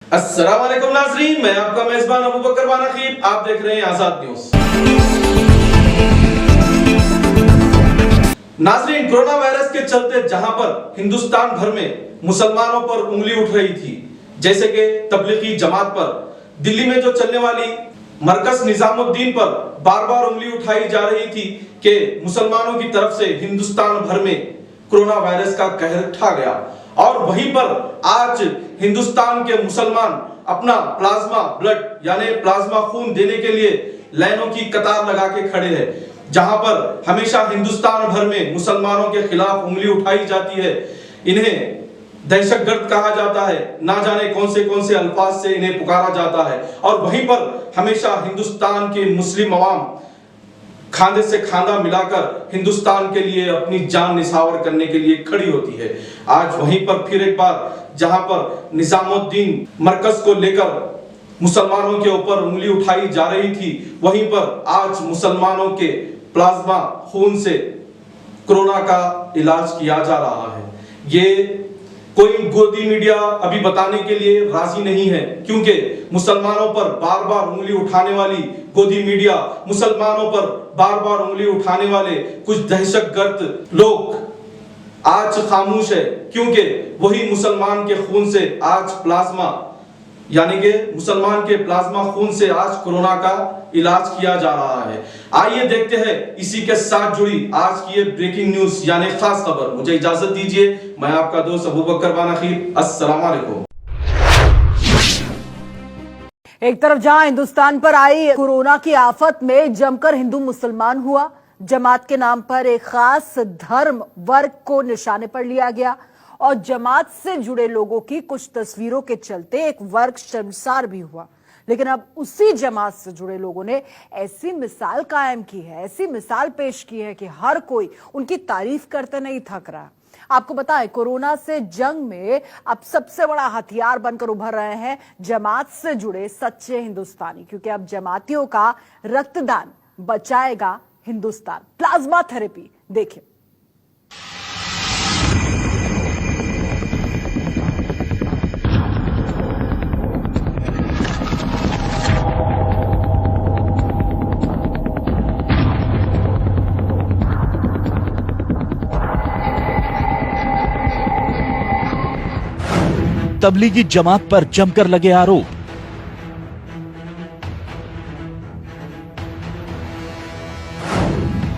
अस्सलाम वालेकुम नाज़रीन, मैं आपका मेजबान अबू बकर वानखीब। आप देख रहे हैं आजाद न्यूज। नाज़रीन, कोरोना वायरस के चलते जहां पर हिंदुस्तान भर में मुसलमानों पर उंगली उठ रही थी, जैसे कि तबलीगी जमात पर, दिल्ली में जो चलने वाली मरकज निजामुद्दीन पर बार बार उंगली उठाई जा रही थी कि मुसलमानों की तरफ से हिंदुस्तान भर में कोरोना वायरस का कहर ठा गया। और वहीं पर आज हिंदुस्तान के मुसलमान अपना प्लाज्मा ब्लड यानी प्लाज्मा खून देने के लिए लाइनों की कतार लगा के खड़े हैं, जहां पर हमेशा हिंदुस्तान भर में मुसलमानों के खिलाफ उंगली उठाई जाती है। इन्हें दहशतगर्द कहा जाता है, ना जाने कौन से अल्फाज से इन्हें पुकारा जाता है। और वहीं पर हमेशा हिंदुस्तान के मुस्लिम अवाम खांधे से खांधा मिलाकर हिंदुस्तान के लिए अपनी जान निछावर करने के लिए खड़ी होती है। आज वहीं पर फिर एक बार जहां पर निजामुद्दीन मरकज को लेकर मुसलमानों के ऊपर उंगली उठाई जा रही थी, वहीं पर आज मुसलमानों के प्लाज्मा खून से कोरोना का इलाज किया जा रहा है। ये कोई गोदी मीडिया अभी बताने के लिए राजी नहीं है, क्योंकि मुसलमानों पर बार बार उंगली उठाने वाली गोदी मीडिया, मुसलमानों पर बार बार उंगली उठाने वाले कुछ दहशतगर्द लोग आज खामोश है, क्योंकि वही मुसलमान के खून से आज प्लाज्मा यानी कि मुसलमान के प्लाज्मा खून से आज कोरोना का इलाज किया जा रहा है। आइए देखते हैं इसी के साथ जुड़ी आज की ये ब्रेकिंग न्यूज यानी खास खबर। मुझे इजाजत दीजिए, मैं आपका दोस्त अबू बकर वानखीब। अस्सलाम वालेकुम। एक तरफ जहां हिंदुस्तान पर आई कोरोना की आफत में जमकर हिंदू मुसलमान हुआ, जमात के नाम पर एक खास धर्म वर्ग को निशाने पर लिया गया और जमात से जुड़े लोगों की कुछ तस्वीरों के चलते एक वर्ग शर्मसार भी हुआ। लेकिन अब उसी जमात से जुड़े लोगों ने ऐसी मिसाल कायम की है, ऐसी मिसाल पेश की है कि हर कोई उनकी तारीफ करते नहीं थक रहा। आपको बताएं, कोरोना से जंग में अब सबसे बड़ा हथियार बनकर उभर रहे हैं जमात से जुड़े सच्चे हिंदुस्तानी, क्योंकि अब जमातियों का रक्तदान बचाएगा हिंदुस्तान। प्लाज्मा थेरेपी देखिए। तबलीगी जमात पर जमकर लगे आरोप।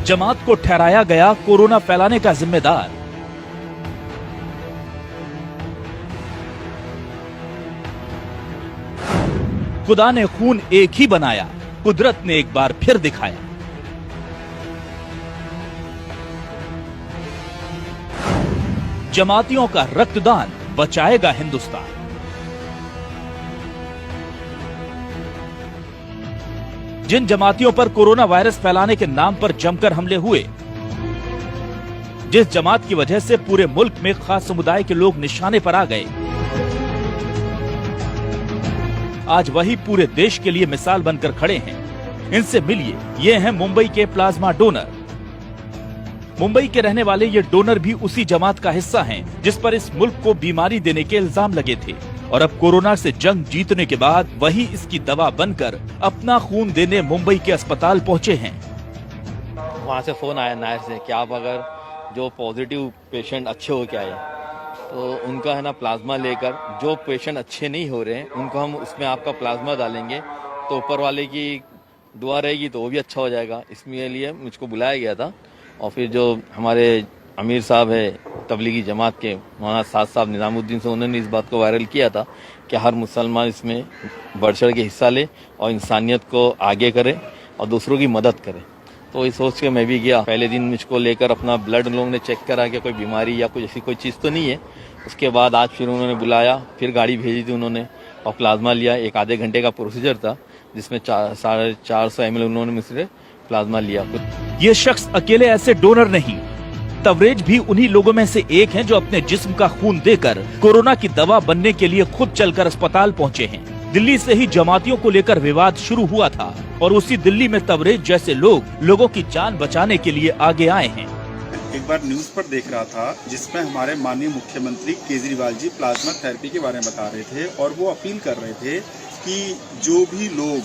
जमात को ठहराया गया कोरोना फैलाने का जिम्मेदार। खुदा ने खून एक ही बनाया, कुदरत ने एक बार फिर दिखाया। जमातियों का रक्तदान बचाएगा हिंदुस्तान। जिन जमातियों पर कोरोना वायरस फैलाने के नाम पर जमकर हमले हुए, जिस जमात की वजह से पूरे मुल्क में खास समुदाय के लोग निशाने पर आ गए, आज वही पूरे देश के लिए मिसाल बनकर खड़े हैं। इनसे मिलिए, ये हैं मुंबई के प्लाज्मा डोनर। मुंबई के रहने वाले ये डोनर भी उसी जमात का हिस्सा हैं जिस पर इस मुल्क को बीमारी देने के इल्जाम लगे थे, और अब कोरोना से जंग जीतने के बाद वही इसकी दवा बनकर अपना खून देने मुंबई के अस्पताल पहुंचे हैं। वहाँ से फोन आया नायर से कि आप अगर जो पॉजिटिव पेशेंट अच्छे हो के आए तो उनका है ना प्लाज्मा लेकर, जो पेशेंट अच्छे नहीं हो रहे हैं उनको हम उसमें आपका प्लाज्मा डालेंगे तो ऊपर वाले की दुआ रहेगी तो वो भी अच्छा हो जाएगा। इसके लिए मुझको बुलाया गया था। और फिर जो हमारे अमीर साहब है तबलीगी जमात के मौलाना साद साहब निजामुद्दीन से, उन्होंने इस बात को वायरल किया था कि हर मुसलमान इसमें बढ़ चढ़ के हिस्सा ले और इंसानियत को आगे करे और दूसरों की मदद करे। तो ये सोच के मैं भी गया। पहले दिन मुझको लेकर अपना ब्लड लोगों ने चेक करा कि कोई बीमारी या कुछ ऐसी कोई चीज़ तो नहीं है। उसके बाद आज फिर उन्होंने बुलाया, फिर गाड़ी भेजी थी उन्होंने और प्लाज्मा लिया। एक आधे घंटे का प्रोसीजर था जिसमें 450 ml उन्होंने मुझसे प्लाज्मा लिया। ये शख्स अकेले ऐसे डोनर नहीं, तवरेज भी उन्हीं लोगों में से एक हैं जो अपने जिस्म का खून देकर कोरोना की दवा बनने के लिए खुद चलकर अस्पताल पहुंचे हैं। दिल्ली से ही जमातियों को लेकर विवाद शुरू हुआ था और उसी दिल्ली में तवरेज जैसे लोग लोगों की जान बचाने के लिए आगे आए हैं। एक बार न्यूज़ पर देख रहा था जिसमें हमारे माननीय मुख्यमंत्री केजरीवाल जी प्लाज्मा थेरेपी के बारे में बता रहे थे और वो अपील कर रहे थे कि जो भी लोग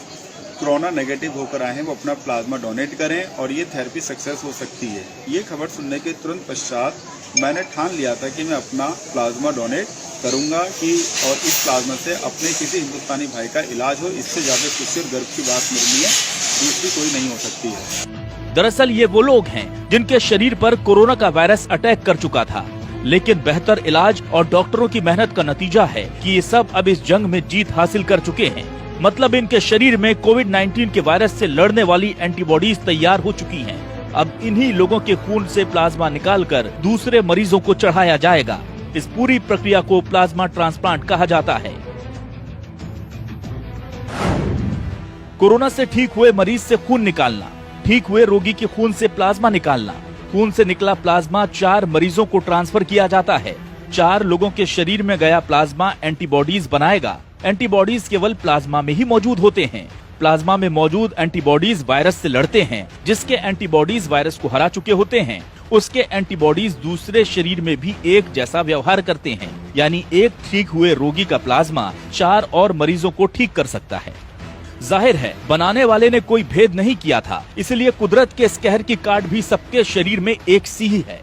कोरोना नेगेटिव होकर आए हैं वो अपना प्लाज्मा डोनेट करें और ये थेरेपी सक्सेस हो सकती है। ये खबर सुनने के तुरंत पश्चात मैंने ठान लिया था कि मैं अपना प्लाज्मा डोनेट करूंगा कि और इस प्लाज्मा से अपने किसी हिंदुस्तानी भाई का इलाज हो। इससे ज़्यादा खुशी और गर्व की बात मेरे लिए दूसरी कोई नहीं हो सकती है। दरअसल ये वो लोग हैं जिनके शरीर पर कोरोना का वायरस अटैक कर चुका था, लेकिन बेहतर इलाज और डॉक्टरों की मेहनत का नतीजा है कि ये सब अब इस जंग में जीत हासिल कर चुके हैं। मतलब इनके शरीर में कोविड-19 के वायरस से लड़ने वाली एंटीबॉडीज तैयार हो चुकी हैं। अब इन्हीं लोगों के खून से प्लाज्मा निकालकर दूसरे मरीजों को चढ़ाया जाएगा। इस पूरी प्रक्रिया को प्लाज्मा ट्रांसप्लांट कहा जाता है। कोरोना से ठीक हुए मरीज से खून निकालना, ठीक हुए रोगी के खून से प्लाज्मा निकालना, खून से निकला प्लाज्मा 4 मरीजों को ट्रांसफर किया जाता है। 4 लोगों के शरीर में गया प्लाज्मा एंटीबॉडीज बनाएगा। एंटीबॉडीज केवल प्लाज्मा में ही मौजूद होते हैं। प्लाज्मा में मौजूद एंटीबॉडीज वायरस से लड़ते हैं। जिसके एंटीबॉडीज वायरस को हरा चुके होते हैं, उसके एंटीबॉडीज दूसरे शरीर में भी एक जैसा व्यवहार करते हैं। यानी एक ठीक हुए रोगी का प्लाज्मा 4 और मरीजों को ठीक कर सकता है। जाहिर है बनाने वाले ने कोई भेद नहीं किया था, इसलिए कुदरत के इस कहर की काट भी सबके शरीर में एक सी ही है।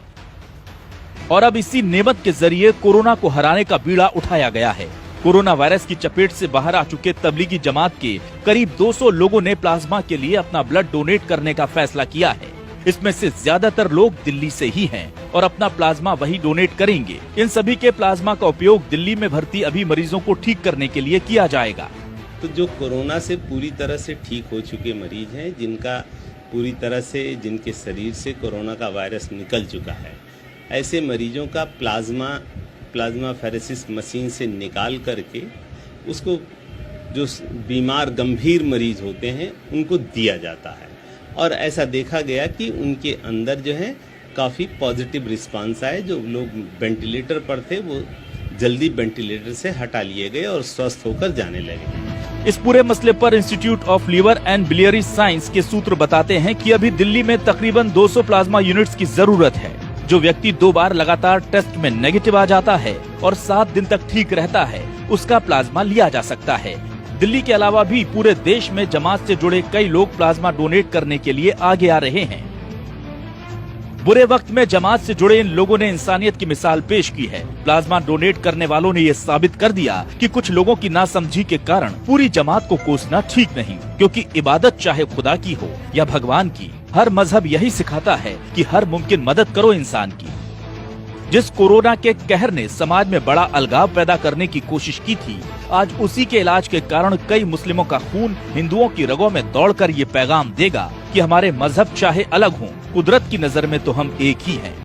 और अब इसी नेमत के जरिए कोरोना को हराने का बीड़ा उठाया गया है। कोरोना वायरस की चपेट से बाहर आ चुके तबलीगी जमात के करीब 200 लोगों ने प्लाज्मा के लिए अपना ब्लड डोनेट करने का फैसला किया है। इसमें से ज्यादातर लोग दिल्ली से ही हैं और अपना प्लाज्मा वही डोनेट करेंगे। इन सभी के प्लाज्मा का उपयोग दिल्ली में भर्ती अभी मरीजों को ठीक करने के लिए किया जाएगा। तो जो कोरोना से पूरी तरह से ठीक हो चुके मरीज हैं, जिनका पूरी तरह से जिनके शरीर से कोरोना का वायरस निकल चुका है, ऐसे मरीजों का प्लाज्मा फेरेसिस मशीन से निकाल करके उसको जो बीमार गंभीर मरीज होते हैं उनको दिया जाता है। और ऐसा देखा गया कि उनके अंदर जो है काफ़ी पॉजिटिव रिस्पांस आए। जो लोग वेंटिलेटर पर थे वो जल्दी वेंटिलेटर से हटा लिए गए और स्वस्थ होकर जाने लगे। इस पूरे मसले पर institute of liver and biliary science के सूत्र बताते हैं कि अभी दिल्ली में तकरीबन 200 प्लाज्मा यूनिट्स की जरूरत है। जो व्यक्ति 2 बार लगातार टेस्ट में नेगेटिव आ जाता है और 7 दिन तक ठीक रहता है, उसका प्लाज्मा लिया जा सकता है। दिल्ली के अलावा भी पूरे देश में जमात से जुड़े कई लोग प्लाज्मा डोनेट करने के लिए आगे आ रहे हैं। बुरे वक्त में जमात से जुड़े इन लोगों ने इंसानियत की मिसाल पेश की है। प्लाज्मा डोनेट करने वालों ने ये साबित कर दिया कि कुछ लोगों की नासमझी के कारण पूरी जमात को कोसना ठीक नहीं, क्योंकि इबादत चाहे खुदा की हो या भगवान की, हर मजहब यही सिखाता है कि हर मुमकिन मदद करो इंसान की। जिस कोरोना के कहर ने समाज में बड़ा अलगाव पैदा करने की कोशिश की थी, आज उसी के इलाज के कारण कई मुस्लिमों का खून हिंदुओं की रगों में दौड़कर ये पैगाम देगा कि हमारे मजहब चाहे अलग हों, कुदरत की नजर में तो हम एक ही हैं।